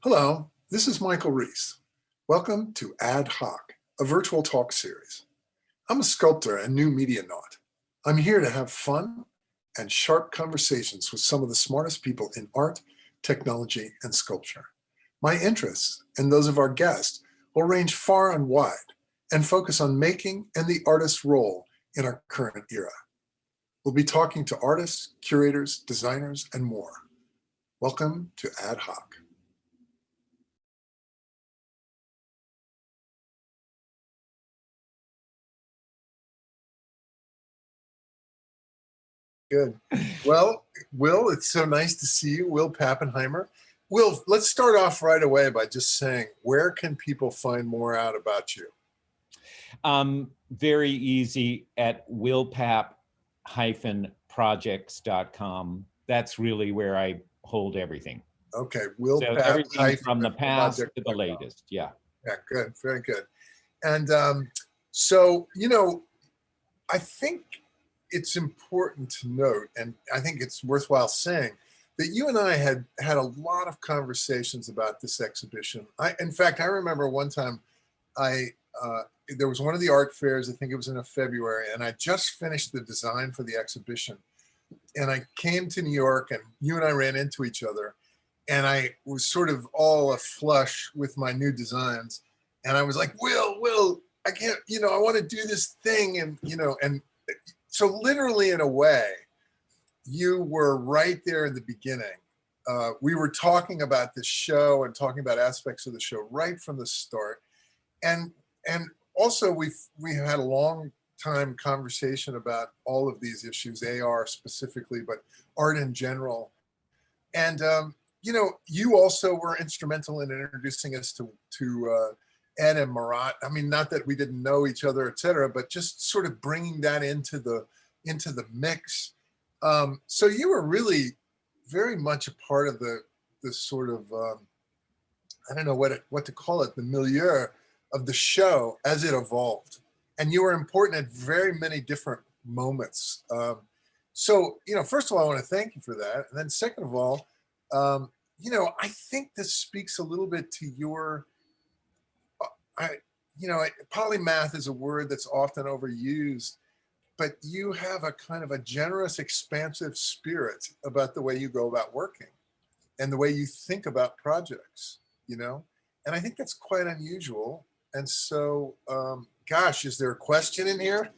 Hello, this is Michael Rees. Welcome to Ad Hoc, a virtual talk series. I'm a sculptor and new media naut. I'm here to have fun and sharp conversations with some of the smartest people in art, technology, and sculpture. My interests and those of our guests will range far and wide and focus on making and the artist's role in our current era. We'll be talking to artists, curators, designers, and more. Welcome to Ad Hoc. Good. Well, Will, it's so nice to see you. Will Pappenheimer. Will, let's start off right away by just saying, where can people find more out about you? Very easy at willpap-projects.com. That's really where I hold everything. Okay, so everything from the past to the latest. Yeah. Yeah, good. Very good. And so, I think it's important to note, and I think it's worthwhile saying, that you and I had a lot of conversations about this exhibition. In fact, I remember one time there was one of the art fairs, I think it was in February, and I just finished the design for the exhibition. And I came to New York and you and I ran into each other, and I was sort of all aflush with my new designs. And I was like, Will, I can't, I want to do this thing. And, and so literally in a way, you were right there in the beginning. We were talking about the show and talking about aspects of the show right from the start. And also we had a long time conversation about all of these issues, AR specifically, but art in general. And, you also were instrumental in introducing us to Ed and Marat. I mean, not that we didn't know each other, et cetera, but just sort of bringing that into the mix. So you were really very much a part of the sort of, I don't know what to call it, the milieu of the show as it evolved. And you were important at very many different moments. So, first of all, I want to thank you for that. And then second of all, I think this speaks a little bit to your, polymath is a word that's often overused, but you have a kind of a generous, expansive spirit about the way you go about working and the way you think about projects, and I think that's quite unusual. And so, gosh, is there a question in here?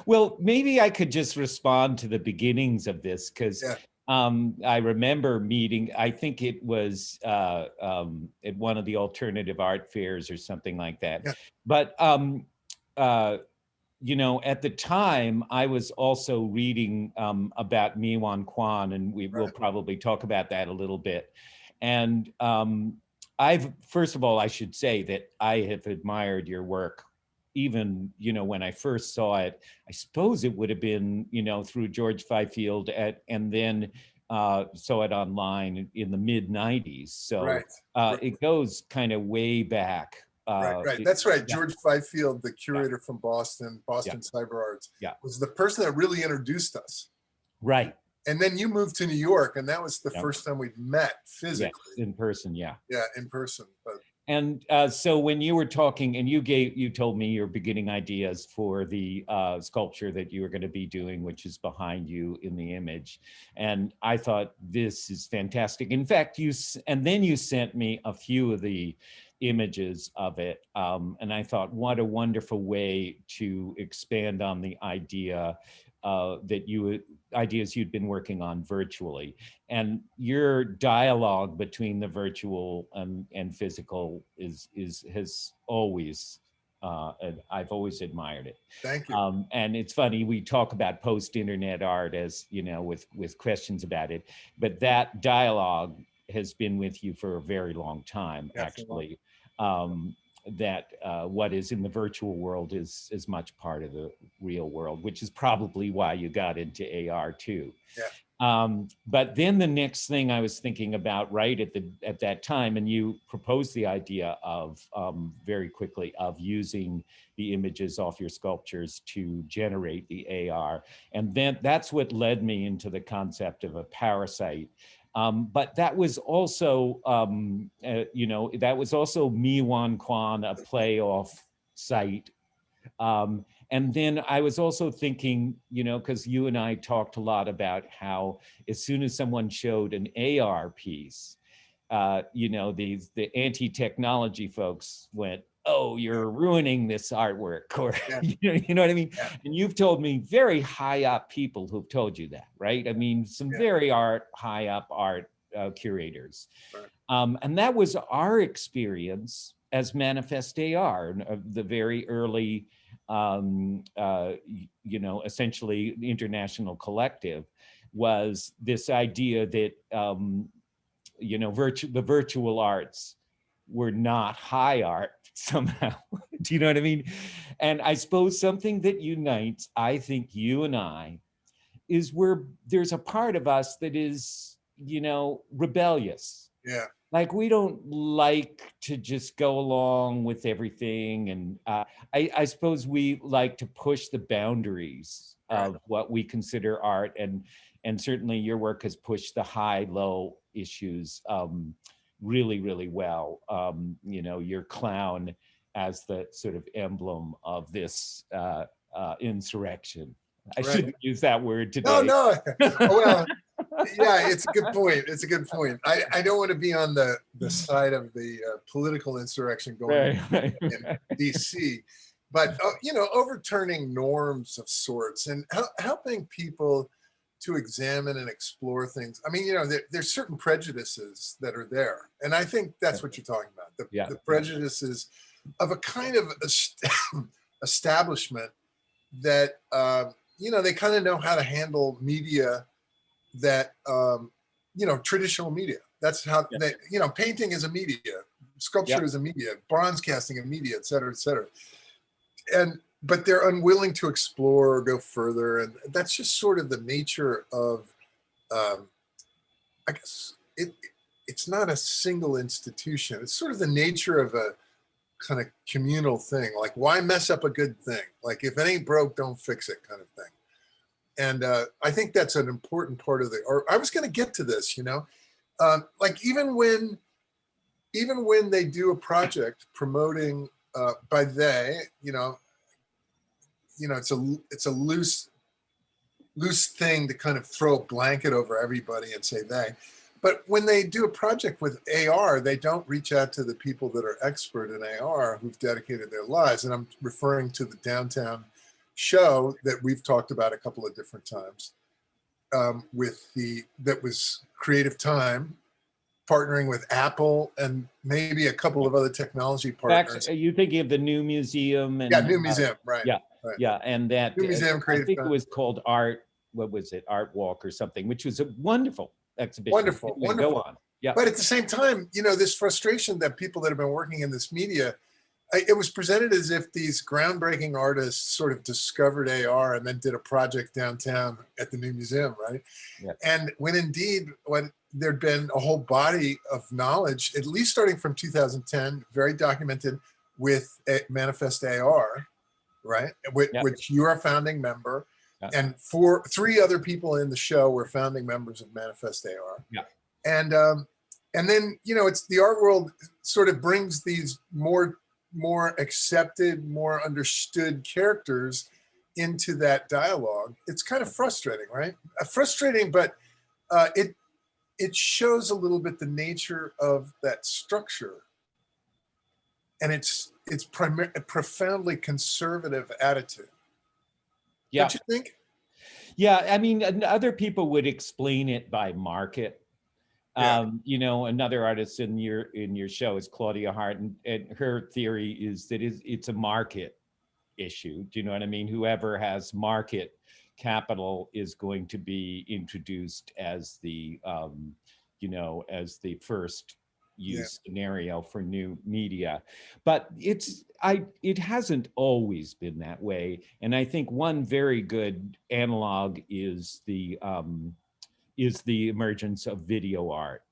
Well, maybe I could just respond to the beginnings of this, because I remember meeting, I think it was at one of the alternative art fairs or something like that. Yeah. But, at the time, I was also reading about Mi-Wan Kwan, and we'll probably talk about that a little bit. And first of all, I should say that I have admired your work. Even, when I first saw it, I suppose it would have been, through George Fifield and then saw it online in the mid 90s. So it goes kind of way back. Right. That's right. George Fifield, the curator from Boston Cyber Arts, was the person that really introduced us. Right. And then you moved to New York, and that was the first time we'd met physically. Yes, in person, yeah. Yeah, in person. But. And so when you were talking, and you told me your beginning ideas for the sculpture that you were going to be doing, which is behind you in the image, and I thought this is fantastic. In fact, and then you sent me a few of the images of it, and I thought, what a wonderful way to expand on the idea ideas you'd been working on virtually. And your dialogue between the virtual and physical has always, I've always admired it. Thank you. And it's funny, we talk about post-internet art as, with questions about it, but that dialogue has been with you for a very long time, actually. That what is in the virtual world is as much part of the real world, which is probably why you got into AR too. Yeah. But then the next thing I was thinking about at that time, and you proposed the idea of very quickly of using the images off your sculptures to generate the AR. And then that's what led me into the concept of a parasite. But that was also, that was also Miwan Kwan, a playoff site. And then I was also thinking, because you and I talked a lot about how as soon as someone showed an AR piece, the anti-technology folks went, "Oh, you're ruining this artwork," or you know what I mean? Yeah. And you've told me very high up people who've told you that, right? I mean, some very high up art curators. Right. And that was our experience as Manifest.AR, the very early, essentially international collective, was this idea that, the virtual arts were not high art somehow. Do you know what I mean? And I suppose something that unites, I think, you and I, is where there's a part of us that is, rebellious. Yeah. Like, we don't like to just go along with everything. And I suppose we like to push the boundaries of what we consider art. And certainly your work has pushed the high-low issues really, really well. Your clown as the sort of emblem of this insurrection. I shouldn't use that word today. No. Well, yeah, it's a good point. It's a good point. I don't want to be on the side of the political insurrection going in DC, but overturning norms of sorts and helping people to examine and explore things. I mean, there's certain prejudices that are there, and I think that's what you're talking about. The prejudices of a kind of establishment that they kind of know how to handle media that traditional media. That's how they, painting is a media, sculpture is a media, bronze casting a media, et cetera, et cetera. But they're unwilling to explore or go further, and that's just sort of the nature of, I guess it's not a single institution. It's sort of the nature of a kind of communal thing. Like, why mess up a good thing? Like, if it ain't broke, don't fix it, kind of thing. And I think that's an important part of or I was going to get to this, like even when they do a project promoting by they, it's a loose thing to kind of throw a blanket over everybody and say they. But when they do a project with AR, they don't reach out to the people that are expert in AR who've dedicated their lives. And I'm referring to the downtown show that we've talked about a couple of different times, that was Creative Time partnering with Apple and maybe a couple of other technology partners. Are you thinking of the new museum? And, New museum, right? Right. Yeah, and that new museum, I think it was called What was it? Art Walk or something, which was a wonderful exhibition. Wonderful. Go on. Yeah. But at the same time, this frustration that people that have been working in this media, it was presented as if these groundbreaking artists sort of discovered AR and then did a project downtown at the new museum, right? Yeah. And when there'd been a whole body of knowledge, at least starting from 2010, very documented with Manifest.AR, right? Which you're a founding member. Yeah. And three other people in the show were founding members of Manifest.AR. Yeah. And then, it's the art world sort of brings these more accepted, more understood characters into that dialogue. It's kind of frustrating, right? Frustrating, but it shows a little bit the nature of that structure. And it's a profoundly conservative attitude. Yeah. Don't you think? Yeah, I mean, other people would explain it by market. Yeah. Another artist in your show is Claudia Hart, and her theory is that it's a market issue. Do you know what I mean? Whoever has market capital is going to be introduced as the first use scenario for new media. But it hasn't always been that way. And I think one very good analog is the emergence of video art,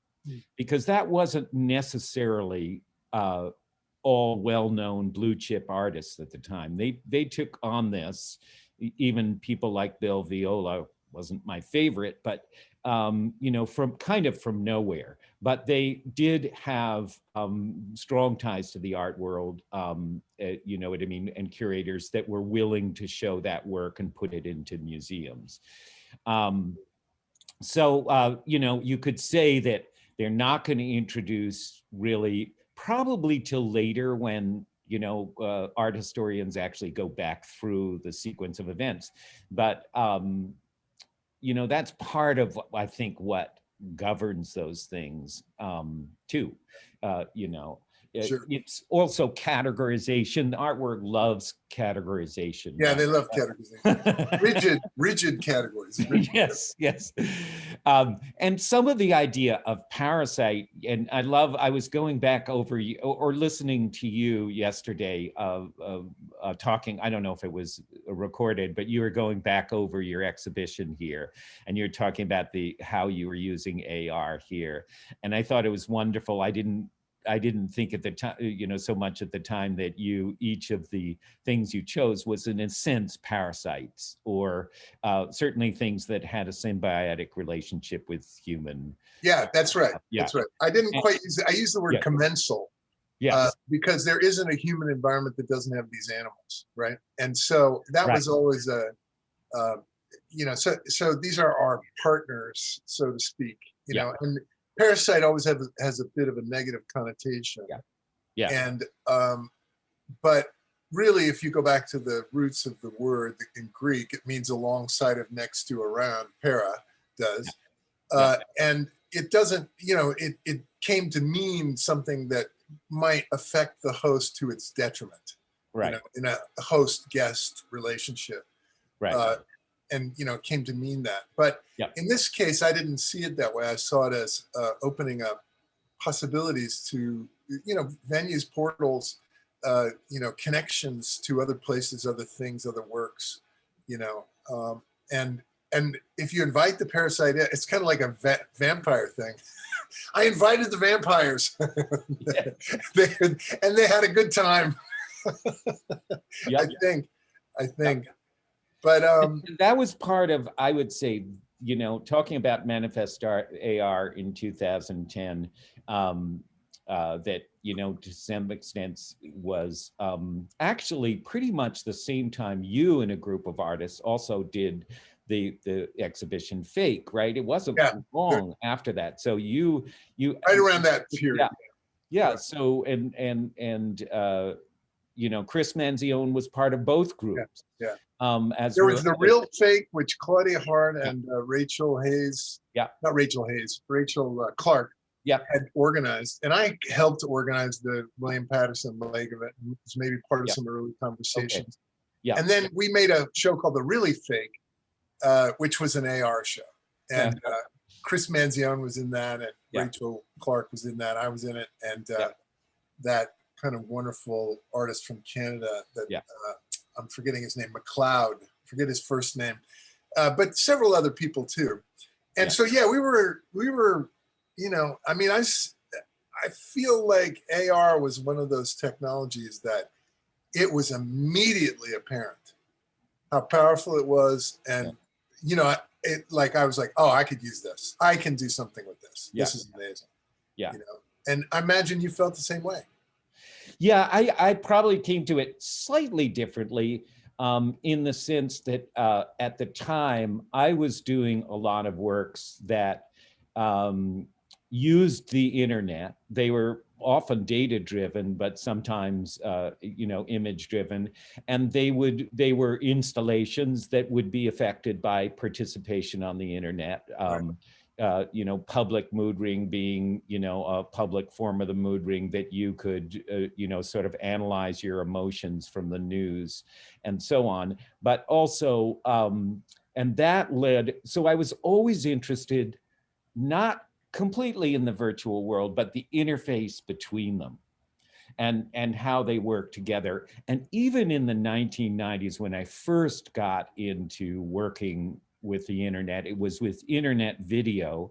because that wasn't necessarily all well-known blue chip artists at the time. They took on this, even people like Bill Viola wasn't my favorite, but you know, from nowhere, but they did have strong ties to the art world, you know what I mean, and curators that were willing to show that work and put it into museums. So, you know, you could say that they're not going to introduce really probably till later when, you know, art historians actually go back through the sequence of events. But, you know, that's part of, I think, what governs those things too, you know. Sure. It's also categorization. Artwork loves categorization. Yeah, right? they love categorization. rigid categories. Yes, yes. And some of the idea of Parasite, and I was going back over or listening to you yesterday talking, I don't know if it was recorded, but you were going back over your exhibition here, and you're talking about how you were using AR here. And I thought it was wonderful. I didn't think at the time, you know, so much at the time that each of the things you chose was in a sense parasites, or certainly things that had a symbiotic relationship with human. Yeah, that's right. Yeah. That's right. I didn't quite use it. I used the word commensal. Yes. Because there isn't a human environment that doesn't have these animals, right? And so that was always you know, so these are our partners, so to speak, you know, and Parasite always has a bit of a negative connotation. Yeah. And but really, if you go back to the roots of the word in Greek, it means alongside of, next to, around. Para does. And it doesn't, you know, it came to mean something that might affect the host to its detriment, right? You know, in a host-guest relationship, right? And you know, it came to mean that. But in this case, I didn't see it that way. I saw it as opening up possibilities to, you know, venues, portals, you know, connections to other places, other things, other works, you know, and if you invite the parasite in, it's kind of like a vampire thing. I invited the vampires, and they had a good time. I think, but that was part of, I would say, you know, talking about Manifest.AR in 2010, that, you know, to some extent was actually pretty much the same time you and a group of artists also did the exhibition Fake, right? It wasn't long after that. So you right around that period. Yeah. So and you know, Chris Manzione was part of both groups. As there was the real Fake, which Claudia Hart and Rachel Hayes, not Rachel Hayes, Rachel Clark, had organized, and I helped organize the William Paterson leg of it. It was maybe part of some early conversations. And then we made a show called The Really Fake, which was an AR show, and Chris Manzione was in that, and Rachel Clark was in that. I was in it, and that kind of wonderful artist from Canada that I'm forgetting his name, McLeod, forget his first name, but several other people too. And so we were, you know, I mean, I feel like AR was one of those technologies that it was immediately apparent how powerful it was, and you know, I was like, oh, I could use this. I can do something with this. This is amazing. You know, and I imagine you felt the same way. Yeah, I probably came to it slightly differently, in the sense that at the time I was doing a lot of works that used the internet. They were often data driven, but sometimes you know, image driven, and they were installations that would be affected by participation on the internet. You know, public mood ring being, you know, a public form of the mood ring that you could, you know, sort of analyze your emotions from the news and so on. But also, and that led, so I was always interested, not completely in the virtual world, but the interface between them and how they work together. And even in the 1990s, when I first got into working with the internet, it was with internet video,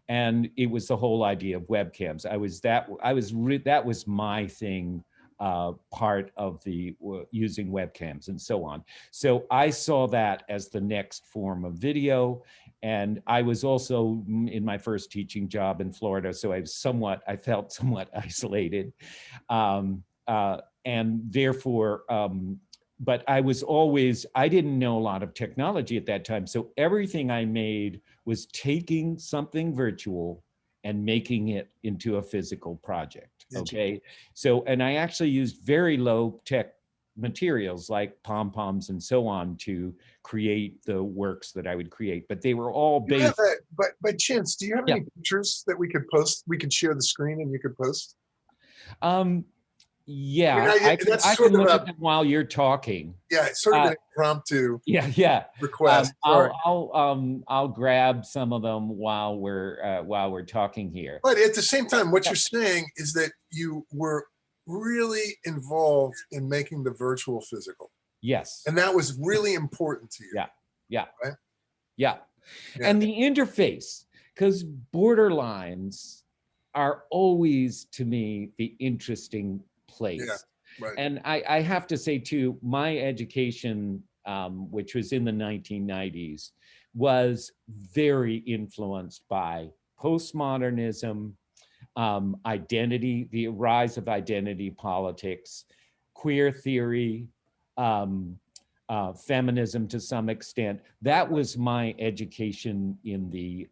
and it was the whole idea of webcams. That was my thing part of the using webcams and so on. So I saw that as the next form of video. And I was also in my first teaching job in Florida, so I felt somewhat isolated. And therefore, but I didn't know a lot of technology at that time. So everything I made was taking something virtual and making it into a physical project, okay? So, and I actually used very low tech materials like pom-poms and so on to create the works that I would create, but they were all based. But by chance, do you have any pictures that we could post? We could share the screen and you could post? Yeah, I can look at them while you're talking. Yeah, it's sort of an impromptu request. I'll grab some of them while we're talking here. But at the same time, what you're saying is that you were really involved in making the virtual physical. Yes. And that was really important to you. Yeah. Right? Yeah. And the interface, because borderlines are always, to me, the interesting place. Yeah, right. And I have to say too, my education, which was in the 1990s, was very influenced by postmodernism, identity, the rise of identity politics, queer theory, feminism to some extent. That was my education in the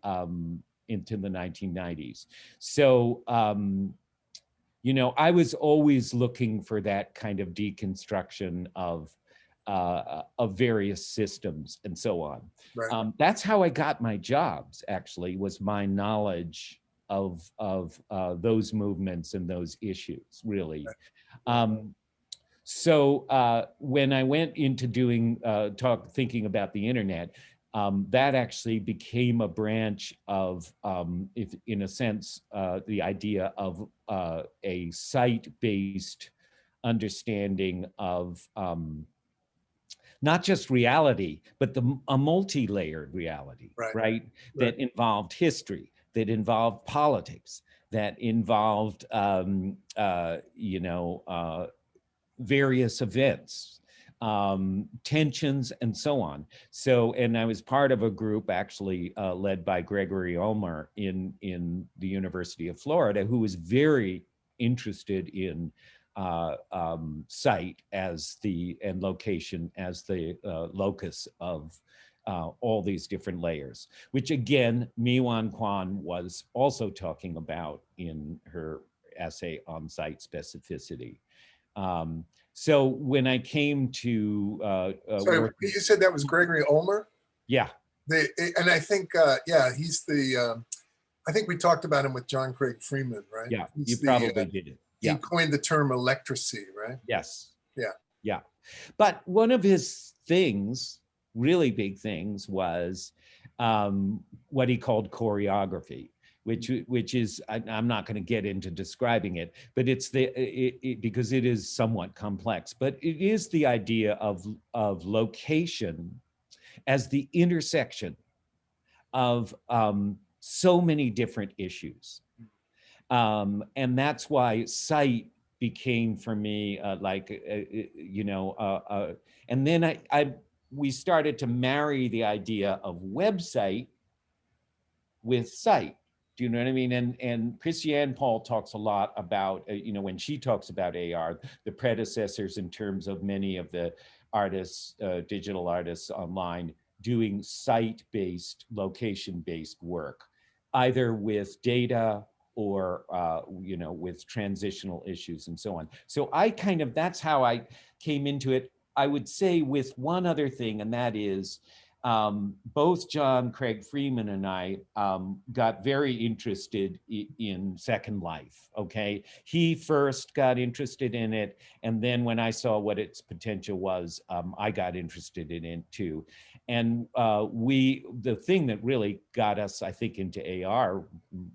into the 1990s. So you know, I was always looking for that kind of deconstruction of various systems and so on. Right. That's how I got my jobs, actually, was my knowledge of those movements and those issues, really. So when I went into doing thinking about the internet, that actually became a branch of, if in a sense, the idea of a site-based understanding of not just reality, but a multi-layered reality, right? That involved history, that involved politics, that involved, you know, various events, tensions, and so on. So, and I was part of a group actually led by Gregory Ulmer in the University of Florida, who was very interested in site as and location as the locus of all these different layers, which again, Mi-Wan Kwan was also talking about in her essay on site specificity. So when I came to sorry, you said that was Gregory Ulmer? Yeah. And I think, yeah, he's the, I think we talked about him with John Craig Freeman, right? Yeah, you probably did. He coined the term electracy, right? Yes. Yeah. Yeah. But one of his things, really big things, was what he called choreography, which is, I'm not going to get into describing it, but it's because it is somewhat complex, but it is the idea of location as the intersection of so many different issues. And that's why site became for me you know, and then we started to marry the idea of website with site. Do you know what I mean? And Christiane Paul talks a lot about, you know, when she talks about AR, the predecessors in terms of many of the artists, digital artists online doing site-based, location-based work, either with data or, you know, with transitional issues and so on. So that's how I came into it. I would say with one other thing, and that is, both John Craig Freeman and I got very interested in Second Life, okay? He first got interested in it, and then when I saw what its potential was, I got interested in it too. And the thing that really got us, I think, into AR,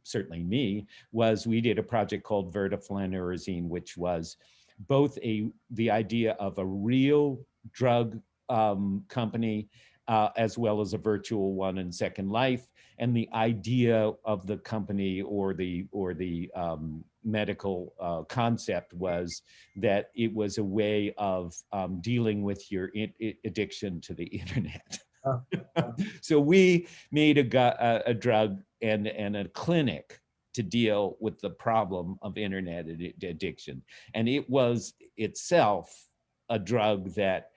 certainly me, was we did a project called Vertiflaneurizine, which was both the idea of a real drug company as well as a virtual one in Second Life, and the idea of the company or the medical concept was that it was a way of dealing with your addiction to the internet. So we made a drug and a clinic to deal with the problem of internet addiction. And it was itself a drug that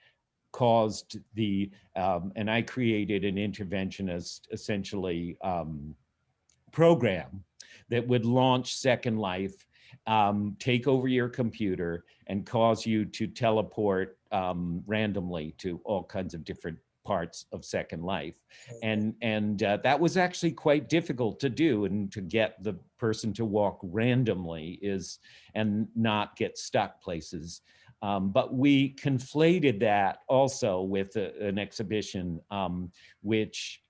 caused the, and I created an interventionist, essentially, program that would launch Second Life, take over your computer and cause you to teleport randomly to all kinds of different parts of Second Life. And that was actually quite difficult to do, and to get the person to walk randomly and not get stuck places. But we conflated that also with an exhibition, which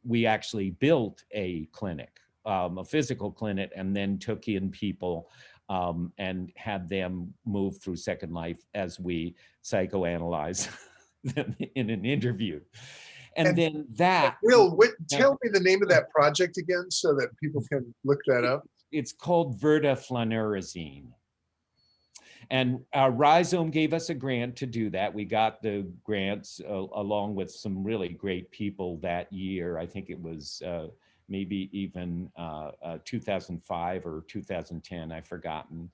we actually built a clinic, a physical clinic, and then took in people and had them move through Second Life as we psychoanalyze them in an interview. And then that— Will, tell me the name of that project again so that people can look that up. It's called vertaflanerazine. And Rhizome gave us a grant to do that. We got the grants along with some really great people that year. I think it was maybe even 2005 or 2010, I've forgotten.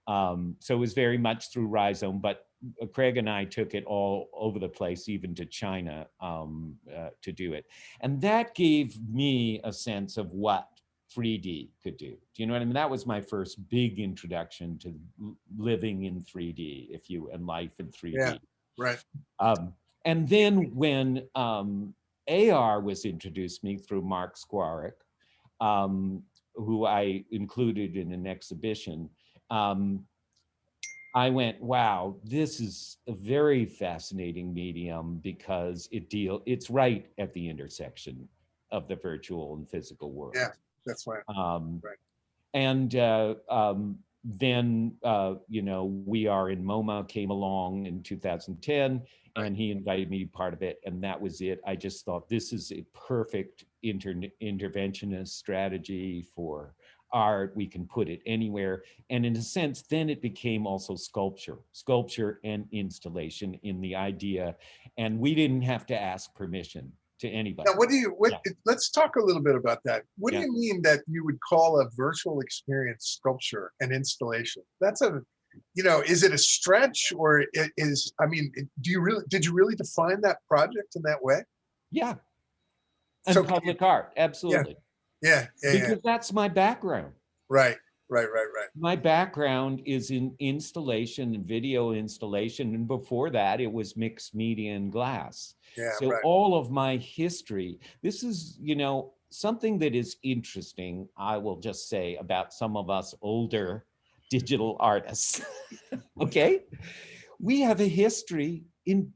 So it was very much through Rhizome, but Craig and I took it all over the place, even to China, to do it. And that gave me a sense of what 3D could do. Do you know what I mean? That was my first big introduction to living in 3D, and life in 3D. Yeah, right. And then when AR was introduced me through Mark Squarick, who I included in an exhibition, I went, wow, this is a very fascinating medium, because it's right at the intersection of the virtual and physical world. Yeah, that's right. Right. And then, We Are in MoMA came along in 2010, and he invited me to be part of it, and that was it. I just thought, this is a perfect interventionist strategy for art. We can put it anywhere. And in a sense, then it became also sculpture and installation in the idea. And we didn't have to ask permission to anybody. Now, let's talk a little bit about that. What do you mean that you would call a virtual experience sculpture and installation? That's is it a stretch, or did you really define that project in that way? Yeah. And so public art, absolutely. Yeah. Because that's my background. Right. My background is in installation and video installation. And before that, it was mixed media and glass. Yeah, so all of my history, this is, something that is interesting, I will just say, about some of us older digital artists. Okay? We have a history in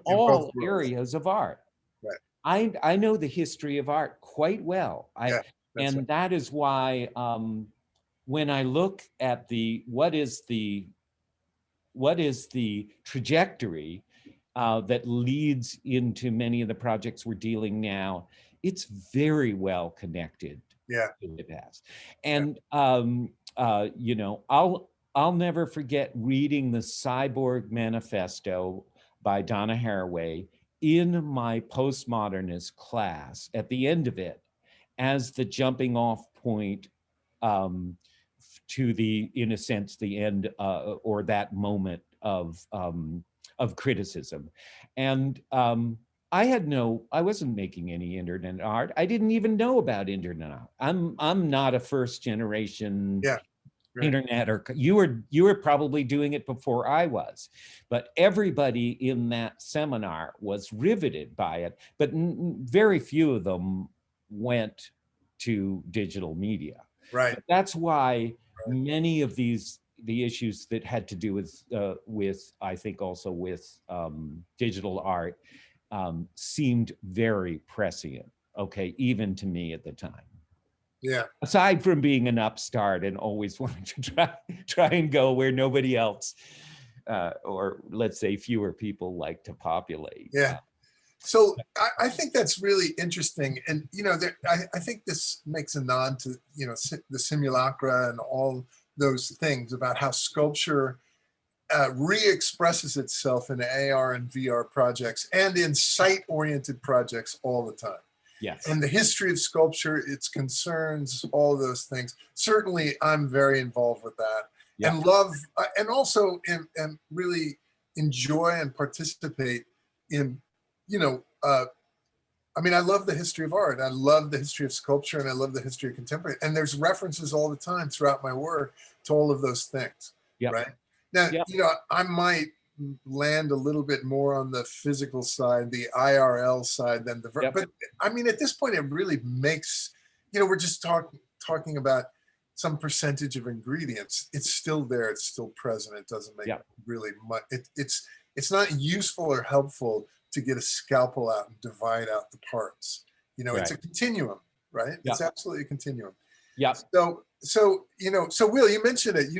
all areas of art. Right. I know the history of art quite well. That is why when I look at what is the trajectory that leads into many of the projects we're dealing now, it's very well connected to the past. And I'll never forget reading the Cyborg Manifesto by Donna Haraway in my postmodernist class at the end of it, as the jumping off point to in a sense, the end or that moment of criticism. And I wasn't making any internet art. I didn't even know about internet art. I'm not a first generation internet, or you were probably doing it before I was, but everybody in that seminar was riveted by it, but very few of them went to digital media. Right. But that's why many of the issues that had to do with I think also with digital art seemed very prescient, even to me at the time. Yeah. Aside from being an upstart and always wanting to try and go where nobody else, or let's say fewer people, like to populate. Yeah. So I think that's really interesting. And, I think this makes a nod to, the simulacra and all those things about how sculpture re-expresses itself in AR and VR projects and in site-oriented projects all the time. Yes. And the history of sculpture, its concerns, all those things. Certainly, I'm very involved with that, and love, and also and really enjoy and participate in, I love the history of art. I love the history of sculpture, and I love the history of contemporary. And there's references all the time throughout my work to all of those things. Right now, I might land a little bit more on the physical side, the IRL side than the, but at this point, it really makes, we're just talking about some percentage of ingredients. It's still there. It's still present. It doesn't make really much. It's not useful or helpful to get a scalpel out and divide out the parts. It's a continuum, right? It's absolutely a continuum. Yeah. So Will, you mentioned it.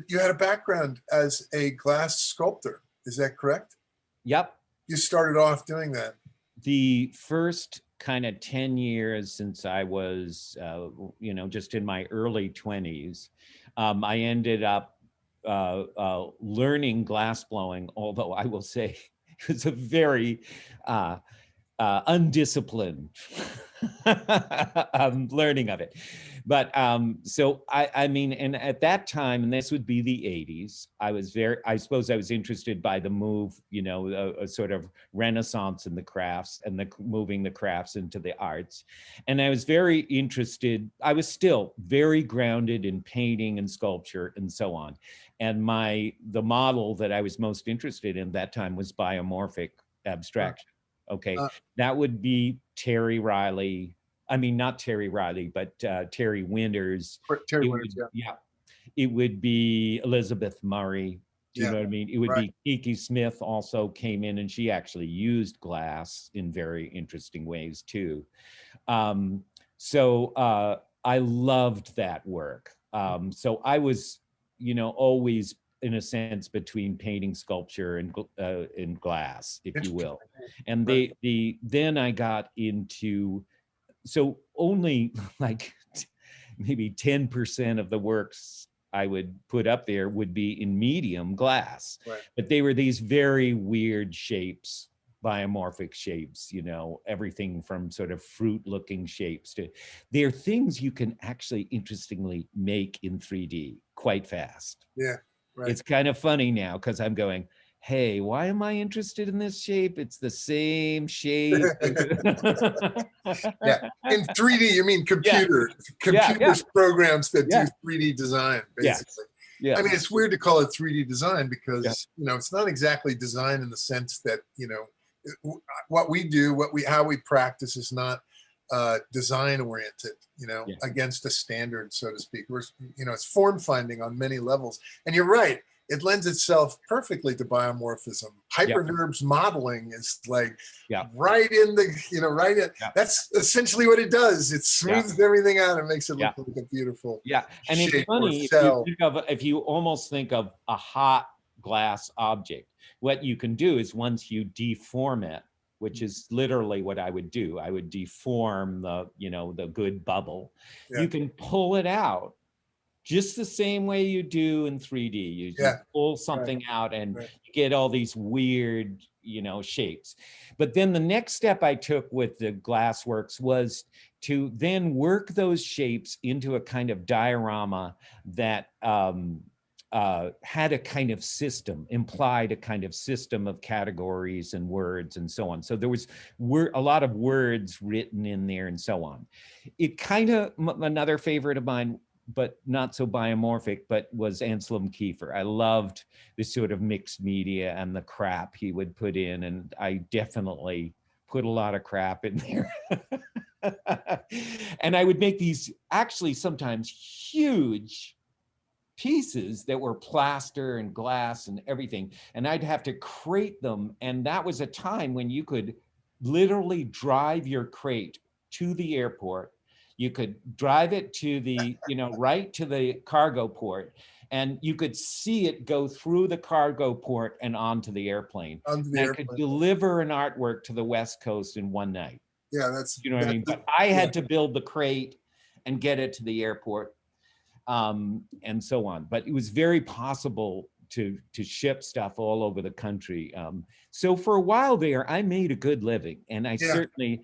You had a background as a glass sculptor. Is that correct? Yep. You started off doing that. The first kind of 10 years since I was, just in my early 20s, I ended up learning glass blowing, although I will say it was a very undisciplined learning of it. But so and at that time, and this would be the 80s, I suppose I was interested by the move, a sort of renaissance in the crafts and moving the crafts into the arts. And I was very interested, I was still very grounded in painting and sculpture and so on. And the model that I was most interested in that time was biomorphic abstraction. Okay, that would be Terry Riley. I mean, not Terry Riley, but Terry Winters. Terry Winters, It would be Elizabeth Murray. Do you know what I mean? It would be Kiki Smith also came in, and she actually used glass in very interesting ways too. So I loved that work. So I was, always in a sense between painting, sculpture, and glass, if you will. And then I got into, so only like maybe 10% of the works I would put up there would be in medium glass, but they were these very weird shapes, biomorphic shapes, everything from sort of fruit-looking shapes to, they're things you can actually interestingly make in 3D quite fast. Yeah. Right. It's kind of funny now because I'm going, hey, why am I interested in this shape? It's the same shape. Yeah. In 3D, you mean computers programs that do 3D design, basically. Yeah. I mean, it's weird to call it 3D design because, it's not exactly design in the sense that, what we do, how we practice is not design oriented, against a standard, so to speak. It's form finding on many levels. And you're right. It lends itself perfectly to biomorphism. Hypernerb's modeling is like right in the, that's essentially what it does. It smooths everything out and makes it look like a beautiful and shape. It's funny, if you almost think of a hot glass object, what you can do is once you deform it, which is literally what I would do, I would deform the good bubble. You can pull it out just the same way you do in 3D. You just pull something out and you get all these weird, shapes. But then the next step I took with the glassworks was to then work those shapes into a kind of diorama that had a kind of system, implied a kind of system of categories and words and so on. So there was a lot of words written in there and so on. It kind of, another favorite of mine, but not so biomorphic, but was Anselm Kiefer. I loved this sort of mixed media and the crap he would put in, and I definitely put a lot of crap in there. And I would make these actually sometimes huge pieces that were plaster and glass and everything, and I'd have to crate them. And that was a time when you could literally drive your crate to the airport. You could drive it to the, right to the cargo port, and you could see it go through the cargo port and onto the airplane. Onto the And I airplane. could deliver an artwork to the West Coast in one night. Yeah, that's, you know what I mean? But I had to build the crate and get it to the airport, and so on. But it was very possible to ship stuff all over the country. So for a while there, I made a good living, and I certainly,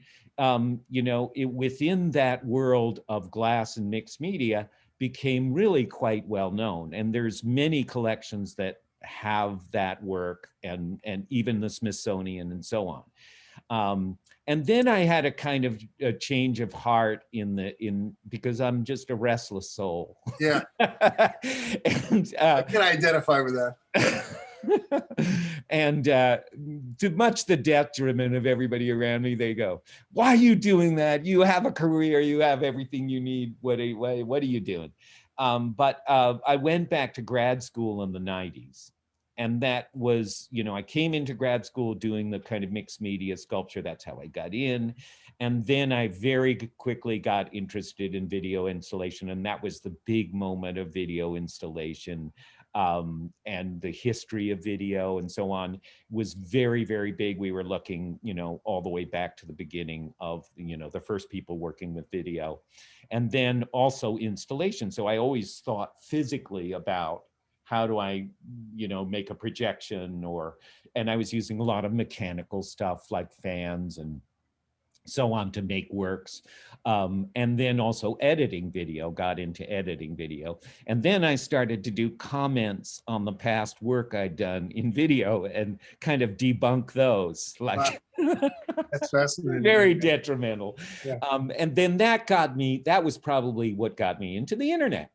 you know, within that world of glass and mixed media, became really quite well known. And there's many collections that have that work, and even the Smithsonian and so on. And then I had a kind of a change of heart because I'm just a restless soul. Yeah. And, I can identify with that. And to much the detriment of everybody around me, they go, "Why are you doing that? You have a career, you have everything you need. What are you doing?" But I went back to grad school in the 90s. And that was, you know, I came into grad school doing the kind of mixed media sculpture. That's how I got in. And then I very quickly got interested in video installation. And that was the big moment of video installation. And the history of video and so on was very, very big. We were looking, you know, all the way back to the beginning of, you know, the first people working with video. And then also installation. So I always thought physically about, how do I, you know, make a projection, and I was using a lot of mechanical stuff like fans and so on to make works. And then also editing video, got into editing video. And then I started to do comments on the past work I'd done in video and kind of debunk those. Like, wow. That's fascinating. Very detrimental. Yeah. And then that was probably what got me into the internet.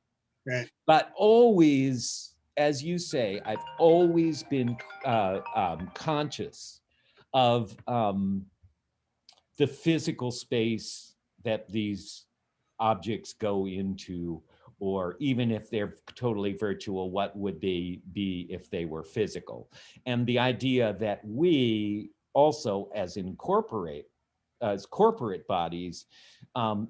Right. But always, as you say, I've always been conscious of the physical space that these objects go into, or even if they're totally virtual, what would they be if they were physical? And the idea that we also, as corporate bodies,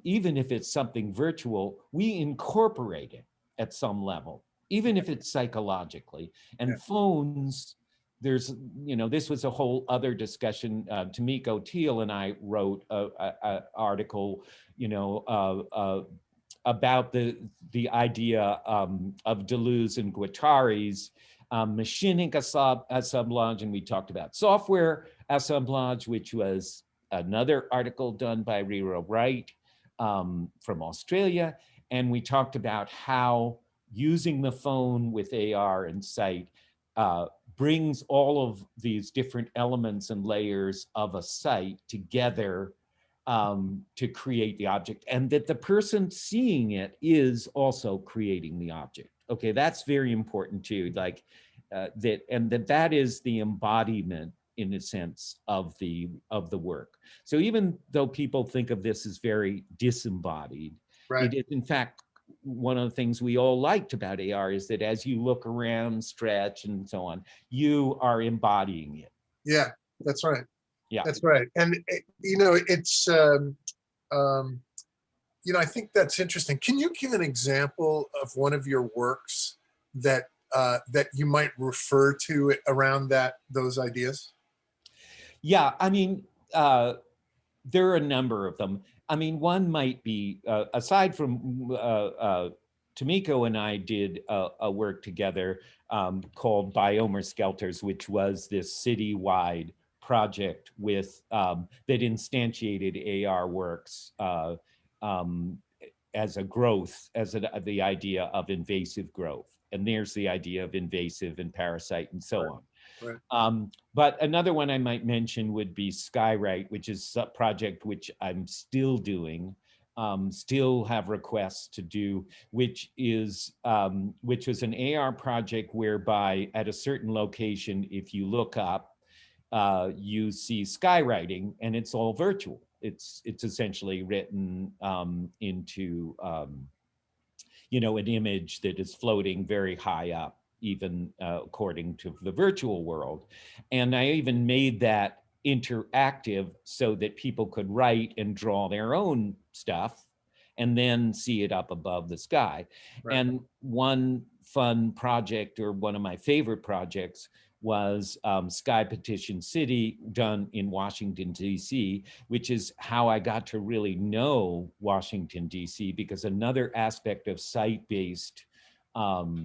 even if it's something virtual, we incorporate it at some level, even if it's psychologically. And phones, there's, you know, this was a whole other discussion. Tamiko Teal and I wrote an article, you know, about the idea of Deleuze and Guattari's machining assemblage, and we talked about software assemblage, which was another article done by Rira Wright from Australia, and we talked about how using the phone with AR and sight brings all of these different elements and layers of a site together to create the object, and that the person seeing it is also creating the object. Okay, that's very important too. Like that is the embodiment, in a sense, of the work. So even though people think of this as very disembodied, right. It is in fact one of the things we all liked about AR is that as you look around, stretch, and so on, you are embodying it. Yeah, that's right. Yeah, that's right. And you know, it's you know, I think that's interesting. Can you give an example of one of your works that that you might refer to around those ideas? Yeah, I mean, there are a number of them. I mean, one might be, aside from Tamiko and I did a work together called Biomorphism, which was this citywide project with that instantiated AR works as a growth, the idea of invasive growth. And there's the idea of invasive and parasite and so on. Right. But another one I might mention would be Skywrite, which is a project which I'm still doing, still have requests to do, which was an AR project whereby at a certain location, if you look up, you see skywriting, and it's all virtual. It's essentially written into you know, an image that is floating very high up, even according to the virtual world. And I even made that interactive so that people could write and draw their own stuff and then see it up above the sky. Right. And one fun project, or one of my favorite projects, was Sky Petition City, done in Washington, D.C., which is how I got to really know Washington, D.C., because another aspect of site-based AR,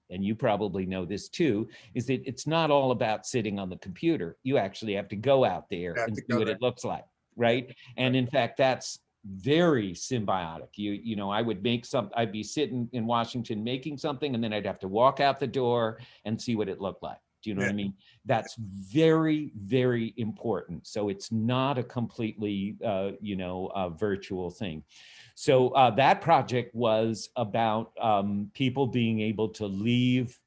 and you probably know this too, is that it's not all about sitting on the computer. You actually have to go out there and see what it looks like, right? And in fact, that's very symbiotic. You know, I'd be sitting in Washington making something, and then I'd have to walk out the door and see what it looked like. Do you know what I mean? That's very, very important. So it's not a completely, virtual thing. So that project was about people being able to leave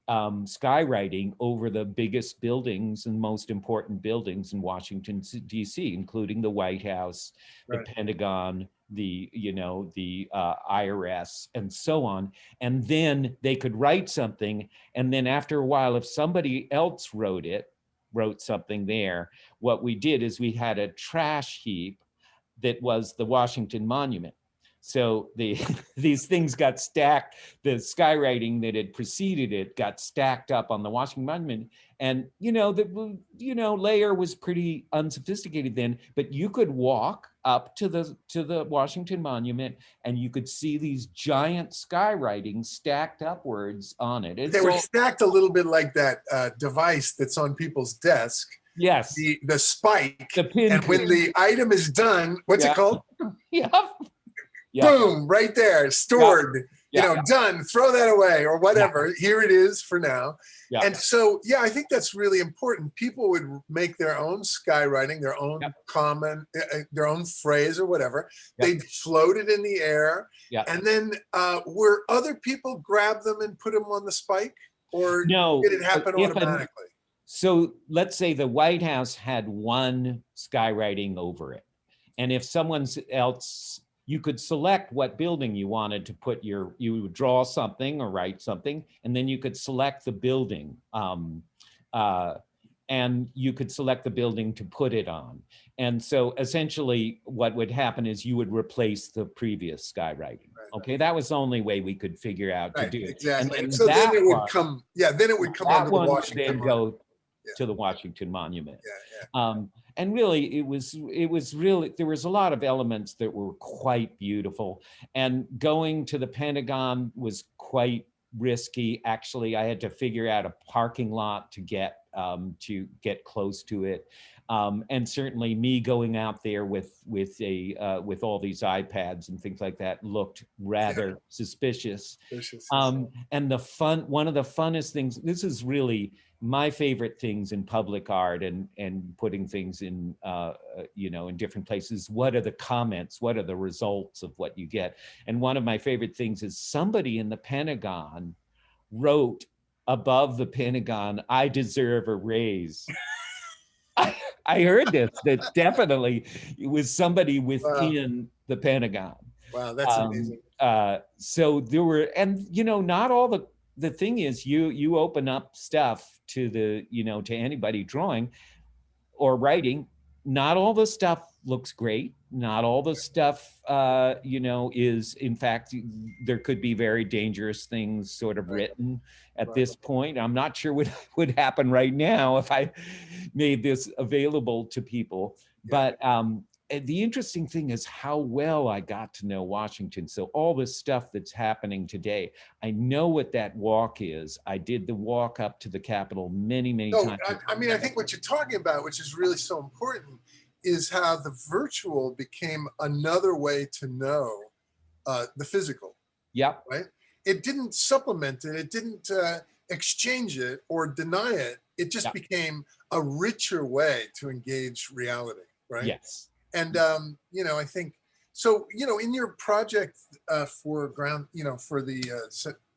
skywriting over the biggest buildings and most important buildings in Washington, D.C., including the White House, the Pentagon, the IRS, and so on. And then they could write something. And then after a while, if somebody else wrote something there, what we did is we had a trash heap that was the Washington Monument. So these things got stacked. The skywriting that had preceded it got stacked up on the Washington Monument, and the layer was pretty unsophisticated then. But you could walk up to the Washington Monument, and you could see these giant skywriting stacked upwards on it. They were stacked a little bit like that device that's on people's desk. Yes, the spike. The pin. And when the item is done, what's it called? Yep. Boom, right there, stored, done, throw that away or whatever. Here it is for now. And so, I think that's really important. People would make their own skywriting, their own comment, their own phrase or whatever. They'd float it in the air. And then were other people grab them and put them on the spike? Or did it happen automatically? So let's say the White House had one skywriting over it. And if someone else, you could select what building you wanted to put you would draw something or write something, and then you could select the building. And you could select the building to put it on. And so essentially what would happen is you would replace the previous skywriting. Okay, that was the only way we could figure out to do it. Exactly. And so then it would come, then it would come onto the Washington Monument. To the Washington Monument. And really, it was really, there was a lot of elements that were quite beautiful. And going to the Pentagon was quite risky. Actually, I had to figure out a parking lot to get close to it. And certainly me going out there with all these iPads and things like that looked rather suspicious. And one of the funnest things, this is really my favorite things in public art and putting things in, in different places. What are the comments? What are the results of what you get? And one of my favorite things is somebody in the Pentagon wrote above the Pentagon, "I deserve a raise." I heard this, that definitely it was somebody within the Pentagon. Wow, that's amazing. So there were, and not all the thing is you open up stuff to to anybody drawing or writing. Not all the stuff looks great. Not all the stuff, is, in fact, there could be very dangerous things sort of written at this point. I'm not sure what would happen right now if I made this available to people. But the interesting thing is how well I got to know Washington. So all this stuff that's happening today, I know what that walk is. I did the walk up to the Capitol many times. I mean, I think what you're talking about, which is really so important, is how the virtual became another way to know the physical. Yep. Right? It didn't supplement it. It didn't exchange it or deny it. It just became a richer way to engage reality. Right? Yes. And, I think, so, in your project for for the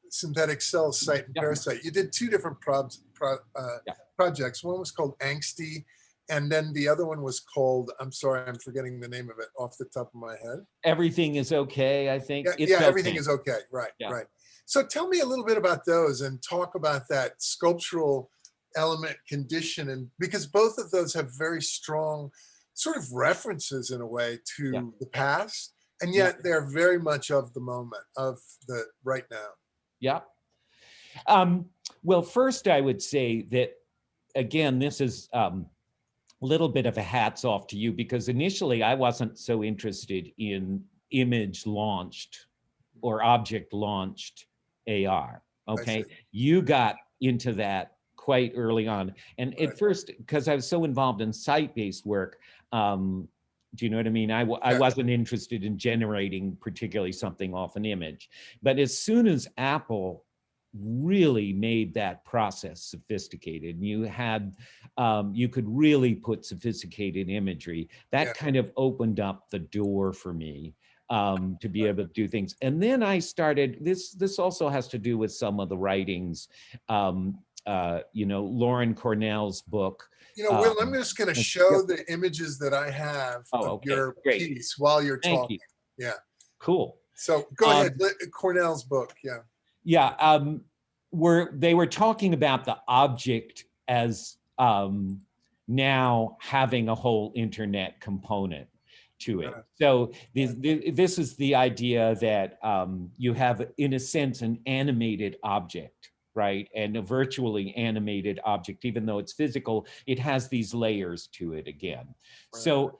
synthetic cell site and Parasite, you did two different projects. One was called Angsty, and then the other one was called, I'm sorry, I'm forgetting the name of it off the top of my head. Everything is okay, I think. Everything is okay. Right, right. So tell me a little bit about those and talk about that sculptural element condition, and because both of those have very strong sort of references in a way to the past And yet they're very much of the moment, of the right now. Yeah. Well, first I would say that, again, this is a little bit of a hats off to you, because initially I wasn't so interested in image launched or object launched AR. Okay. You got into that quite early on. And at first, because I was so involved in site-based work, do you know what I mean? I wasn't interested in generating particularly something off an image. But as soon as Apple really made that process sophisticated, and you had, you could really put sophisticated imagery, that kind of opened up the door for me to be able to do things. And then I started, this also has to do with some of the writings, you know, Lauren Cornell's book. You know, Will, I'm just going to show the images that I have of your piece while you're talking. Yeah. Cool. So go ahead, Cornell's book. Yeah. Yeah. They were talking about the object as now having a whole internet component to it. So this is the idea that you have, in a sense, an animated object, right? And a virtually animated object, even though it's physical, it has these layers to it again. So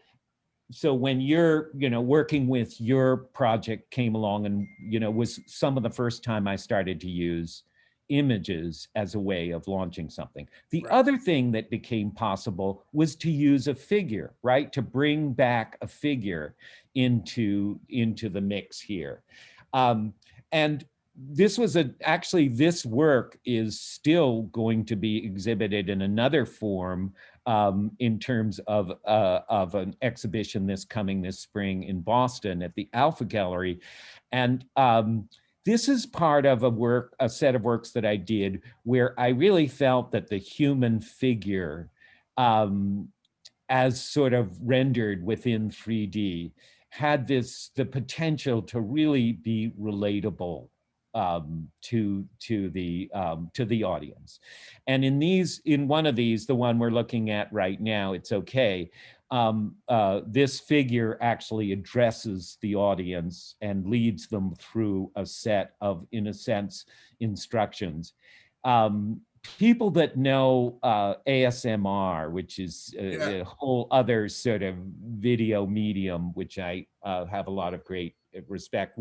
when you're, you know, working with your project came along, and, you know, was some of the first time I started to use images as a way of launching something. The other thing that became possible was to use a figure, right? To bring back a figure into the mix here. And this was actually, this work is still going to be exhibited in another form in terms of an exhibition this spring in Boston at the Alpha Gallery. And this is part of a set of works that I did where I really felt that the human figure, as sort of rendered within 3D, had the potential to really be relatable to the audience. And in one of these, the one we're looking at right now, It's Okay, this figure actually addresses the audience and leads them through a set of, in a sense, instructions. People that know ASMR, which is a whole other sort of video medium, which I have a lot of great respect,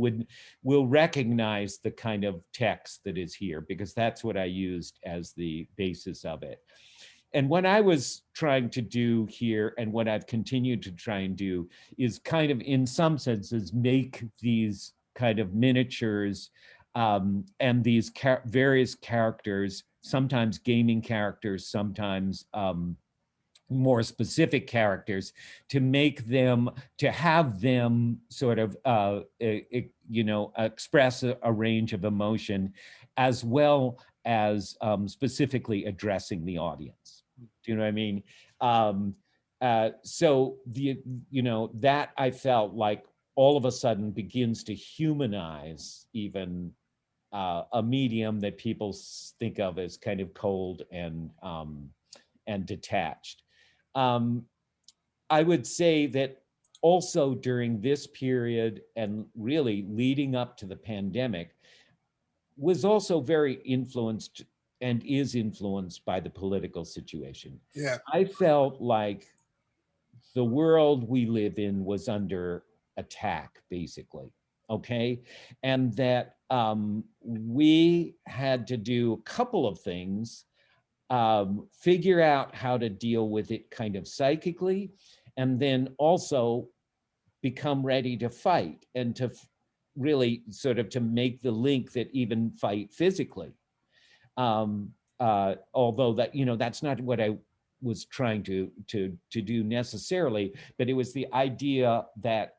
will recognize the kind of text that is here, because that's what I used as the basis of it. And what I was trying to do here, and what I've continued to try and do, is kind of, in some senses, make these kind of miniatures and these various characters, sometimes gaming characters, sometimes more specific characters, to have them sort of, you know, express a range of emotion, as well as specifically addressing the audience. Do you know what I mean? So you know, that I felt like all of a sudden begins to humanize even a medium that people think of as kind of cold and detached. I would say that also during this period, and really leading up to the pandemic, was also very influenced and is influenced by the political situation. Yeah. I felt like the world we live in was under attack, basically, okay? And that we had to do a couple of things, figure out how to deal with it kind of psychically, and then also become ready to fight, and to really sort of to make the link that even fight physically. Although that, you know, that's not what I was trying to do necessarily, but it was the idea that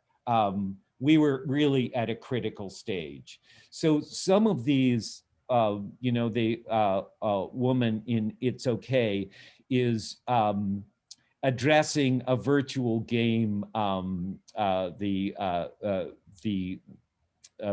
we were really at a critical stage. So some of these, you know, the woman in It's Okay is addressing a virtual game, the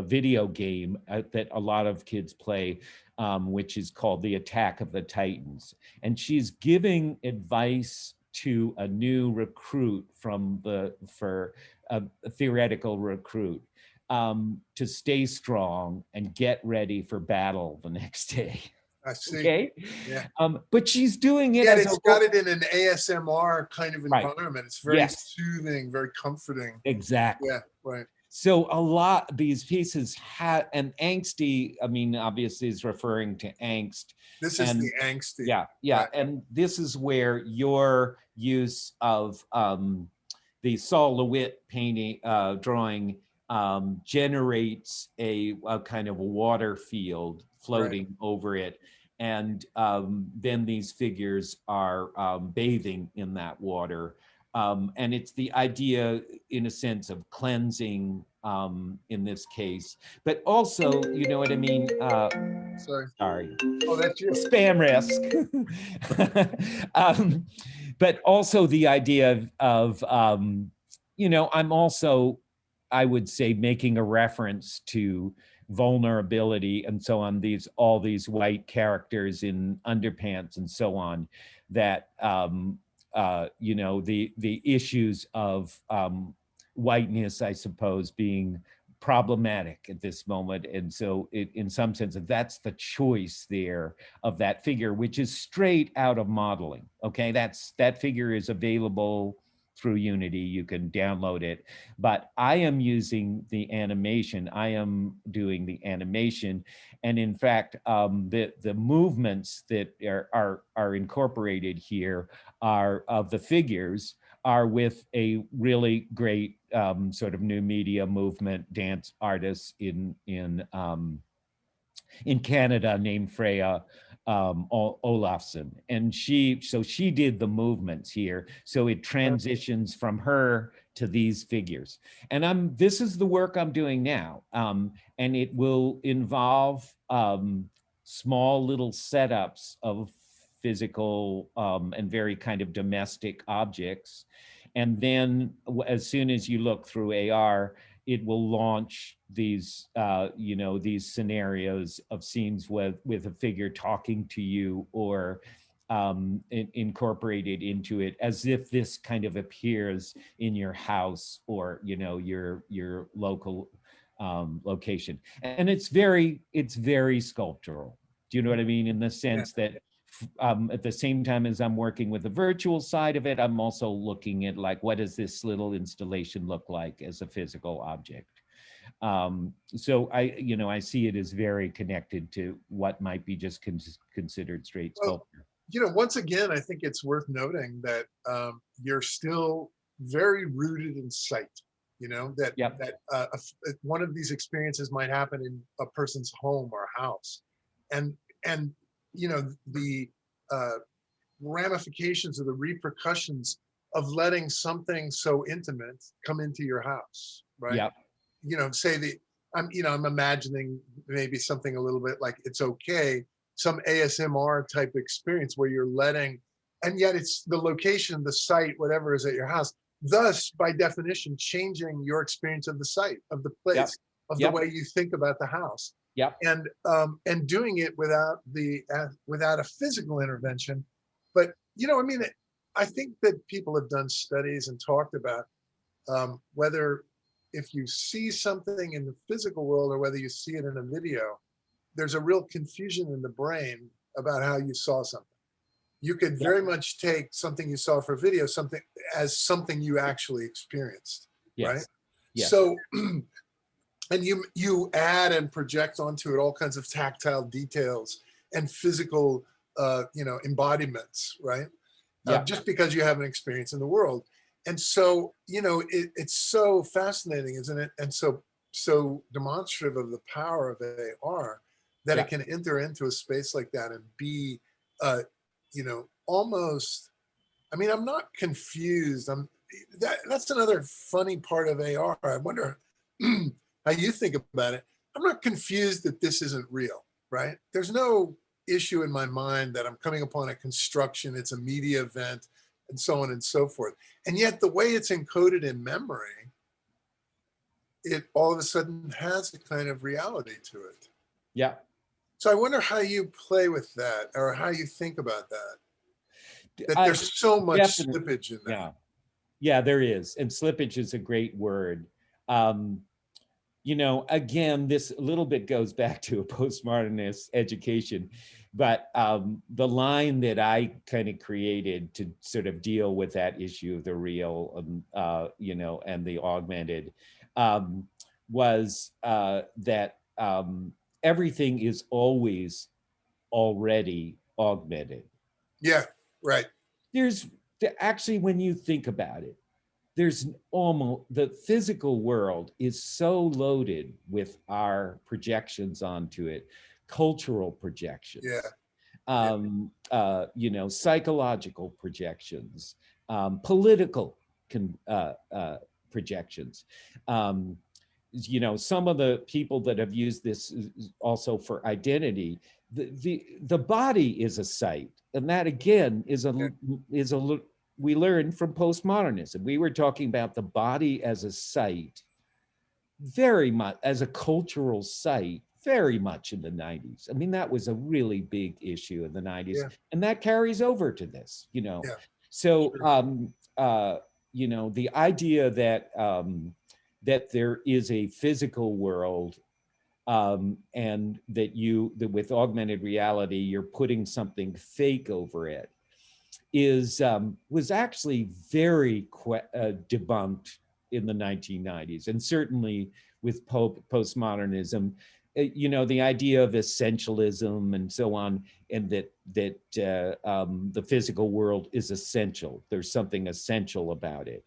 video game that a lot of kids play, which is called The Attack of the Titans. And she's giving advice to a new recruit for a theoretical recruit to stay strong and get ready for battle the next day. I see. Okay. Yeah. But she's doing it Yet as it's got it in an ASMR kind of Right. environment. It's very Yes. soothing, very comforting. Exactly. Yeah, right. So a lot these pieces have an angsty, I mean, obviously is referring to angst. This is the angsty. Yeah, yeah. Right. And this is where your use of the Saul LeWitt painting, drawing generates a kind of a water field floating over it. And then these figures are bathing in that water. And it's the idea, in a sense, of cleansing in this case, but also, you know what I mean? Sorry. Oh, that's your spam risk. But also the idea of you know, I'm also, I would say, making a reference to vulnerability and so on, all these white characters in underpants and so on, that you know, the issues of whiteness, I suppose, being problematic at this moment. And so in some sense, that's the choice there of that figure, which is straight out of modeling. Okay, that figure is available through Unity. You can download it, but I am using the animation. I am doing the animation, and in fact, the movements that are incorporated here are of the figures are with a really great sort of new media movement dance artist in Canada named Freya Olafsson, and she did the movements here, so it transitions from her to these figures. And this is the work I'm doing now, and it will involve small little setups of physical and very kind of domestic objects. And then as soon as you look through AR, it will launch these, you know, these scenarios of scenes with a figure talking to you, or incorporated into it, as if this kind of appears in your house, or, you know, your local location. And it's very sculptural. Do you know what I mean? In the sense that at the same time as I'm working with the virtual side of it, I'm also looking at, like, what does this little installation look like as a physical object? So I see it as very connected to what might be just considered straight sculpture. You know, once again, I think it's worth noting that you're still very rooted in sight. You know, that one of these experiences might happen in a person's home or house, and you know, the ramifications or the repercussions of letting something so intimate come into your house, right? Yeah. You know, I'm imagining maybe something a little bit like It's Okay, some ASMR type experience where you're letting, and yet it's the location, the site, whatever is at your house, thus by definition changing your experience of the site, of the place, of the way you think about the house. Yeah. And doing it without a physical intervention. But, you know, I mean, I think that people have done studies and talked about whether if you see something in the physical world or whether you see it in a video, there's a real confusion in the brain about how you saw something. You could very much take something you saw for video, something you actually experienced, right? Yes. So, and you add and project onto it all kinds of tactile details and physical, you know, embodiments, right? Just because you have an experience in the world. And so, you know, it's so fascinating, isn't it? And so demonstrative of the power of AR that it can enter into a space like that and be, you know, almost, I mean, I'm not confused. That's another funny part of AR. I wonder how you think about it. I'm not confused that this isn't real, right? There's no issue in my mind that I'm coming upon a construction, it's a media event, and so on and so forth. And yet the way it's encoded in memory, it all of a sudden has a kind of reality to it. Yeah. So I wonder how you play with that, or how you think about that. That there's so much Definitely. slippage in that. Yeah, there is. And slippage is a great word. You know, again, this a little bit goes back to a postmodernist education, but the line that I kind of created to sort of deal with that issue of the real, you know, and the augmented was that everything is always already augmented. Yeah, right. There's actually, when you think about it, there's almost, the physical world is so loaded with our projections onto it, cultural projections, you know, psychological projections, political projections. You know, some of the people that have used this also for identity, the body is a site, and that again is a we learned from postmodernism. We were talking about the body as a site, very much as a cultural site, very much in the 90s. I mean, that was a really big issue in the 90s, and that carries over to this, you know. So, you know, the idea that that there is a physical world, and that with augmented reality, you're putting something fake over it, was actually very debunked in the 1990s, and certainly with postmodernism. You know, the idea of essentialism and so on, and that the physical world is essential. There's something essential about it.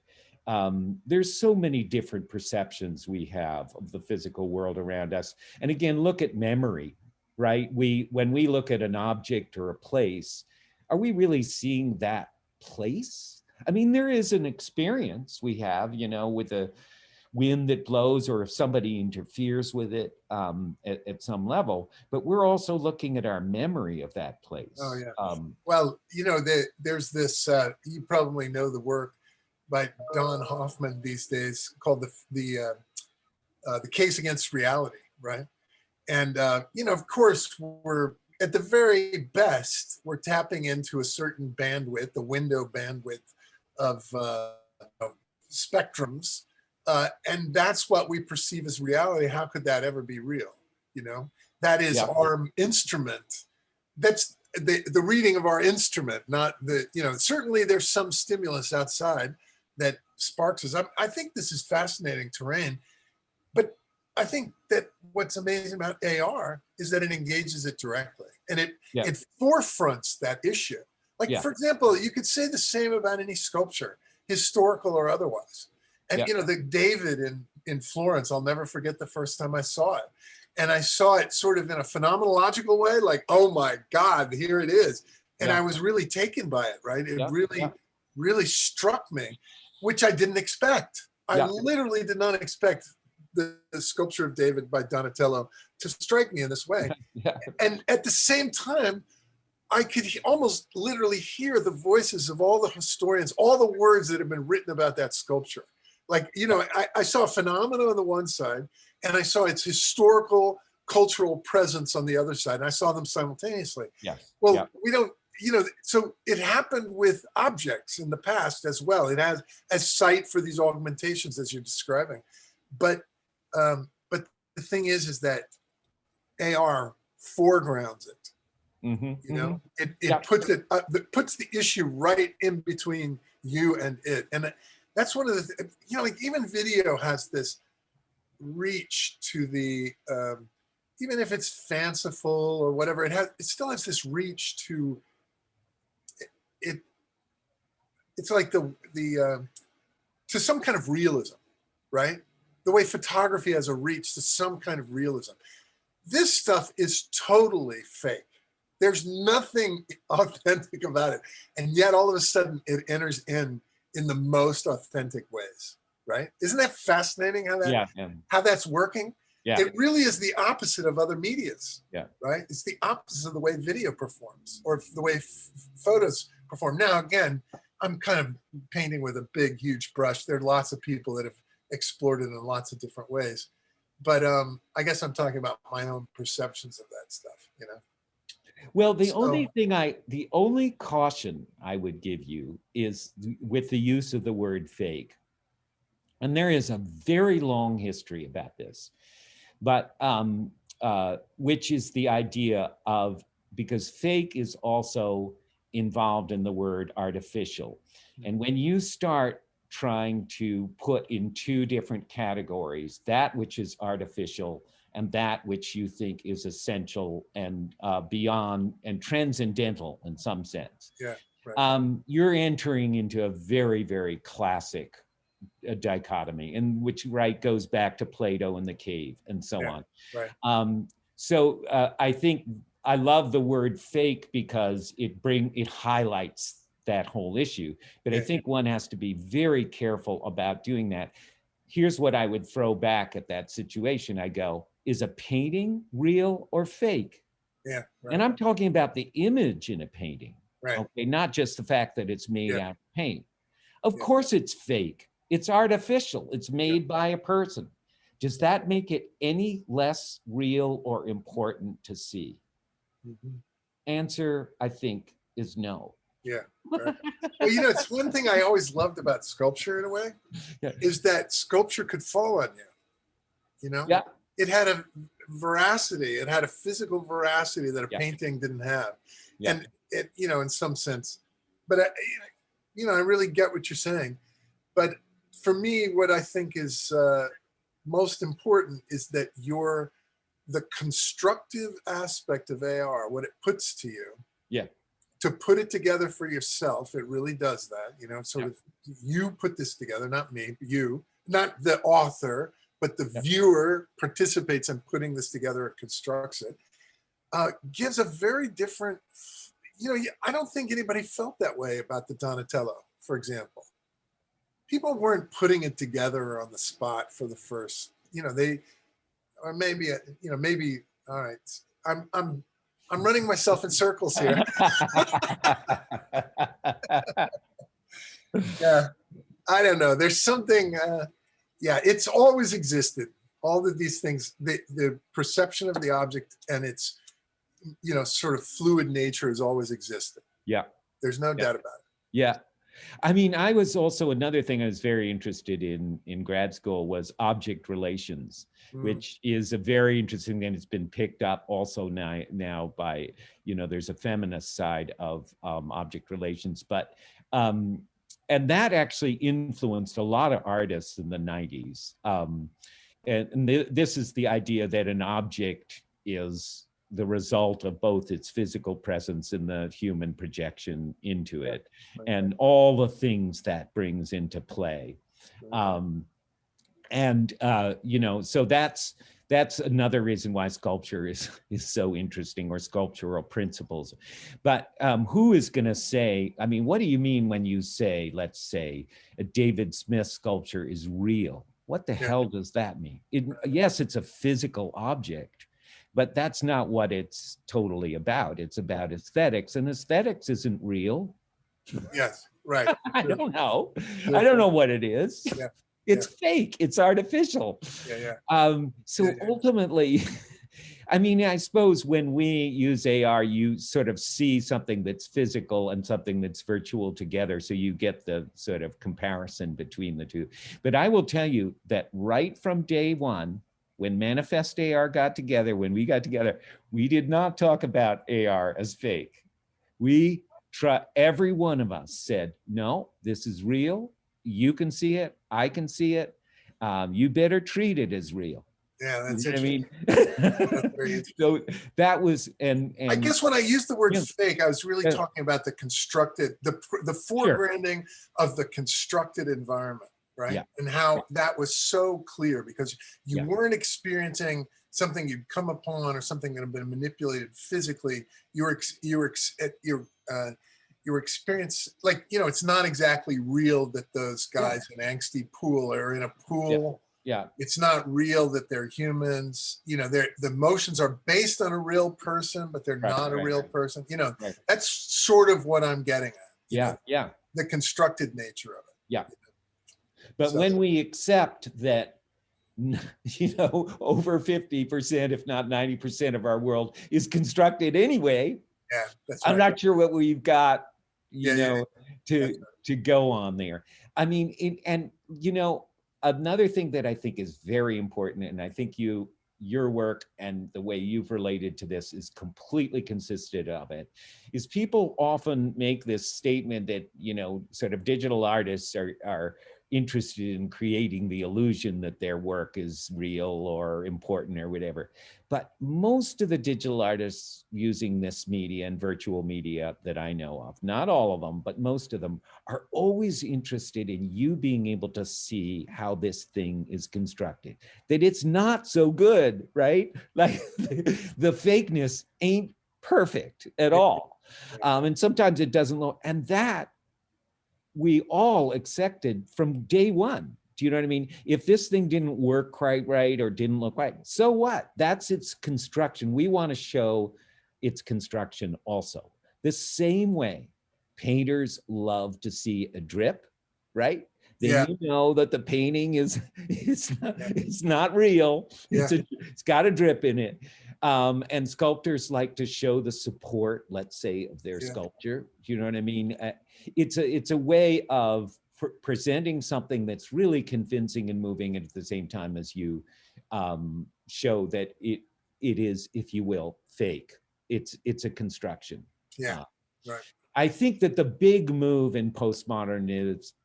There's so many different perceptions we have of the physical world around us. And again, look at memory, right? When we look at an object or a place, are we really seeing that place? I mean, there is an experience we have, you know, with a wind that blows, or if somebody interferes with it at some level, but we're also looking at our memory of that place. Oh, yeah. Well, you know, there's this, you probably know the work by Don Hoffman these days called the Case Against Reality, right? And, you know, of course, we're at the very best, we're tapping into a certain bandwidth, the window bandwidth of spectrums. And that's what we perceive as reality. How could that ever be real? You know, that is our instrument. That's the reading of our instrument, not the, you know, certainly there's some stimulus outside that sparks us up. I think this is fascinating terrain, but I think that what's amazing about AR is that it engages it directly, and it forefronts that issue. Like, for example, you could say the same about any sculpture, historical or otherwise. And, you know, the David in Florence, I'll never forget the first time I saw it. And I saw it sort of in a phenomenological way, like, oh my God, here it is. And I was really taken by it, right? It really struck me, which I didn't expect. I literally did not expect the sculpture of David by Donatello to strike me in this way. And at the same time, I could almost literally hear the voices of all the historians, all the words that have been written about that sculpture. Like, you know, I saw a phenomenon on the one side, and I saw its historical, cultural presence on the other side. And I saw them simultaneously. Well, we don't, you know, so it happened with objects in the past as well. It has as sight for these augmentations as you're describing. But the thing is that AR foregrounds it. You know, it puts it puts the issue right in between you and it. And that's one of the, you know, like even video has this reach to the, even if it's fanciful or whatever, it still has this reach to it. It's like the to some kind of realism, right? The way photography has a reach to some kind of realism. This stuff is totally fake. There's nothing authentic about it. And yet all of a sudden it enters in the most authentic ways, right? Isn't that fascinating how that's working? It really is the opposite of other medias, right? It's the opposite of the way video performs or the way photos perform. Now, again, I'm kind of painting with a big, huge brush. There are lots of people that have explored it in lots of different ways. But I guess I'm talking about my own perceptions of that stuff, you know? Well, So, the only caution I would give you is with the use of the word fake. And there is a very long history about this, but which is the idea of, because fake is also involved in the word artificial. And when you start trying to put in two different categories, that which is artificial and that which you think is essential and beyond and transcendental in some sense, yeah, right. you're entering into a very, very classic dichotomy, and which goes back to Plato and the cave and so Yeah, on. right. So I think I love the word fake because it highlights that whole issue. But I Yeah, think one has to be very careful about doing that. Here's what I would throw back at that situation. I go, is a painting real or fake? yeah, And right, I'm talking about the image in a painting, right. okay, not just the fact that it's made Yeah, out of paint. Of yeah, course it's fake. It's artificial. It's yeah. made by a person. Does that make it any less real or important to see? Mhm. Answer, I think, is no. Yeah, right. Well, you know, it's one thing I always loved about sculpture in a way Yeah. is that sculpture could fall on you. You know, Yeah. it had a veracity, it had a physical veracity that a Yeah. painting didn't have. Yeah. And it, you know, in some sense, but you know, I really get what you're saying. But for me, what I think is most important is that the constructive aspect of AR, what it puts to you, Yeah. to put it together for yourself, it really does that. You know, sort Yeah. of you put this together, not me, you, not the author, but the Yeah. viewer participates in putting this together and constructs it. Gives a very different, you know, I don't think anybody felt that way about the Donatello, for example. People weren't putting it together on the spot for the first, you know, they, or maybe, you know, maybe, all right, I'm running myself in circles here. Yeah, I don't know. There's something, yeah, it's always existed. All of these things, the perception of the object and its, you know, sort of fluid nature has always existed. Yeah. There's no Yeah. doubt about it. Yeah. I mean, I was also, another thing I was very interested in grad school was object relations, Mm. which is a very interesting thing. It's been picked up also now by, you know, there's a feminist side of object relations, but and that actually influenced a lot of artists in the 90s. This is the idea that an object is the result of both its physical presence and the human projection into it, and all the things that brings into play. You know, so that's another reason why sculpture is so interesting, or sculptural principles. But who is going to say, I mean, what do you mean when you say, let's say, a David Smith sculpture is real? What the hell does that mean? Yes, it's a physical object, but that's not what it's totally about. It's about aesthetics, and aesthetics isn't real. Yes, right. I don't know. True. I don't know what it is. Yeah. It's fake. It's artificial. Yeah. So ultimately, I mean, I suppose when we use AR, you sort of see something that's physical and something that's virtual together. So you get the sort of comparison between the two. But I will tell you that right from day one, when Manifest.AR got together, when we got together, we did not talk about AR as fake. Every one of us said, no, this is real. You can see it. I can see it. You better treat it as real. Yeah, that's You know interesting. That's very interesting. So that was, and I guess when I used the word yeah. fake, I was really talking about the constructed, the foregrounding of the constructed environment, right? Yeah. And how that was so clear because you Yeah. weren't experiencing something you'd come upon or something that had been manipulated physically. You were experience, like, you know, it's not exactly real that those guys in angsty pool are in a pool. Yeah. It's not real that they're humans. You know, the emotions are based on a real person, but they're not a real person. You know, that's sort of what I'm getting at. Yeah. Know, the constructed nature of it. Yeah. But when we accept that, you know, over 50%, if not 90% of our world is constructed anyway, Yeah, that's I'm right. not sure what we've got, Yeah, yeah, that's to go on there. I mean, and another thing that I think is very important, and I think your work and the way you've related to this is completely consistent of it, is people often make this statement that, sort of digital artists are interested in creating the illusion that their work is real or important or whatever. But most of the digital artists using this media and virtual media that I know of, not all of them, but most of them, are always interested in you being able to see how this thing is constructed, that it's not so good, right? Like the fakeness ain't perfect at all. And sometimes it doesn't look, and that we all accepted from day one. Do you know what I mean? If this thing didn't work quite right or didn't look right, so what? That's its construction. We want to show its construction also. The same way painters love to see a drip, right? Then you know that the painting is it's not real. It's got a drip in it. And sculptors like to show the support, let's say, of their sculpture. Do you know what I mean? It's a way of presenting something that's really convincing and moving, and at the same time as you show that it is, if you will, fake. It's a construction. Right. I think that the big move in postmodern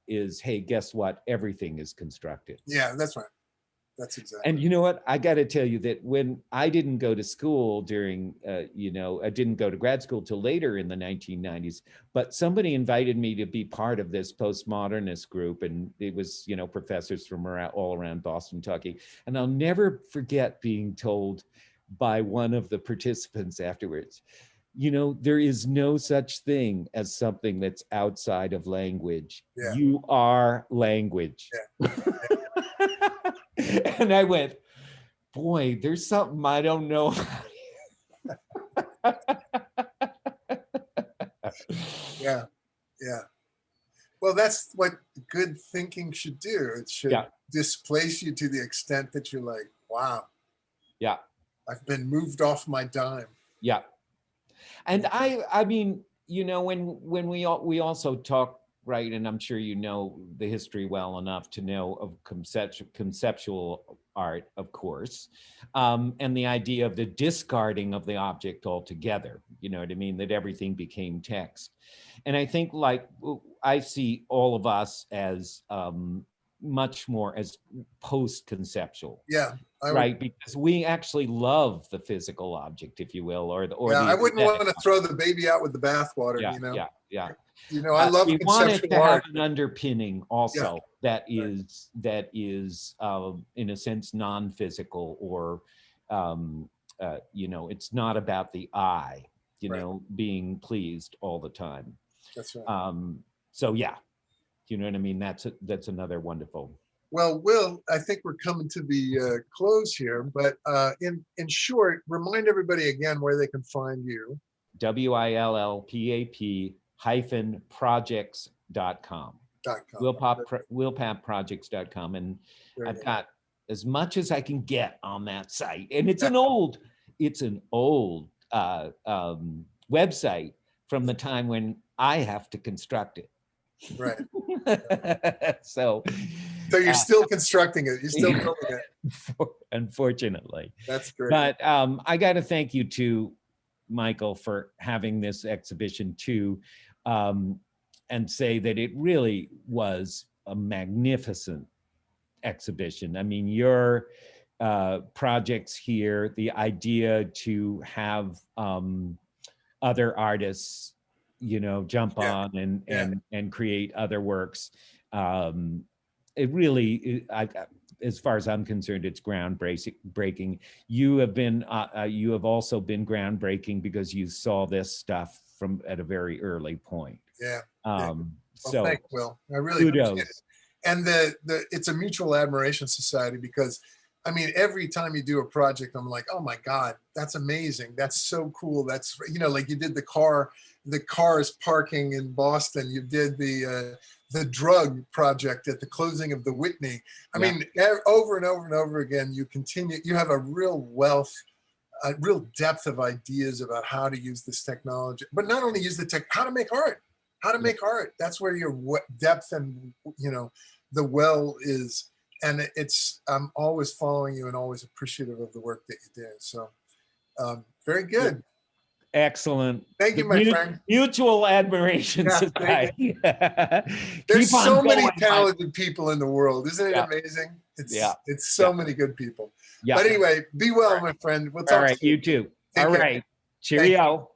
is, hey, guess what? Everything is constructed. Yeah, that's right. That's exactly. And you know what? I got to tell you that when I didn't go to school during, I didn't go to grad school till later in the 1990s, but somebody invited me to be part of this postmodernist group. And it was, professors from all around Boston talking. And I'll never forget being told by one of the participants afterwards, there is no such thing as something that's outside of language. Yeah. You are language. Yeah. And I went, boy, there's something I don't know. Yeah. Well, that's what good thinking should do. It should displace you to the extent that you're like, wow. Yeah. I've been moved off my dime. Yeah. And I mean, when we also talk, right, and I'm sure you know the history well enough to know of conceptual art, of course, and the idea of the discarding of the object altogether, you know what I mean, that everything became text. And I think, like, I see all of us as much more as post-conceptual. Yeah. Right, because we actually love the physical object, if you will, or the. I wouldn't want to throw the baby out with the bathwater. Yeah. I love we conceptual want it to art. have an underpinning also that is in a sense non-physical, or it's not about the eye, being pleased all the time. That's right. So yeah, you know what I mean. That's another wonderful. Well, Will, I think we're coming to the close here, but in short, remind everybody again where they can find you. WILLPAP-projects.com. WillPapProjects.com. And I've got as much as I can get on that site. And it's an old website from the time when I have to construct it. Right. So you're still constructing it. You're still building it. Unfortunately. That's great. But I got to thank you to Michael for having this exhibition too, and say that it really was a magnificent exhibition. I mean, your projects here, the idea to have other artists, jump on and create other works. It really, as far as I'm concerned, it's groundbreaking. You have also been groundbreaking because you saw this stuff at a very early point. Yeah. So thank you, Will. I really appreciate it. And it's a mutual admiration society, because I mean, every time you do a project, I'm like, oh my God, that's amazing. That's so cool. That's, like you did the cars parking in Boston. You did the drug project at the closing of the Whitney. I mean, over and over and over again, you have a real wealth a real depth of ideas about how to use this technology, but not only use the tech, how to make art, That's where your depth and, you know, the well is. And I'm always following you and always appreciative of the work that you do. So very good. Excellent. Thank you, my friend. Mutual admiration society. There's so many going, talented people in the world. Isn't it amazing? It's so many good people. But anyway, be well, my friend. We'll talk All right, soon. you too. Take All care. right. Cheerio.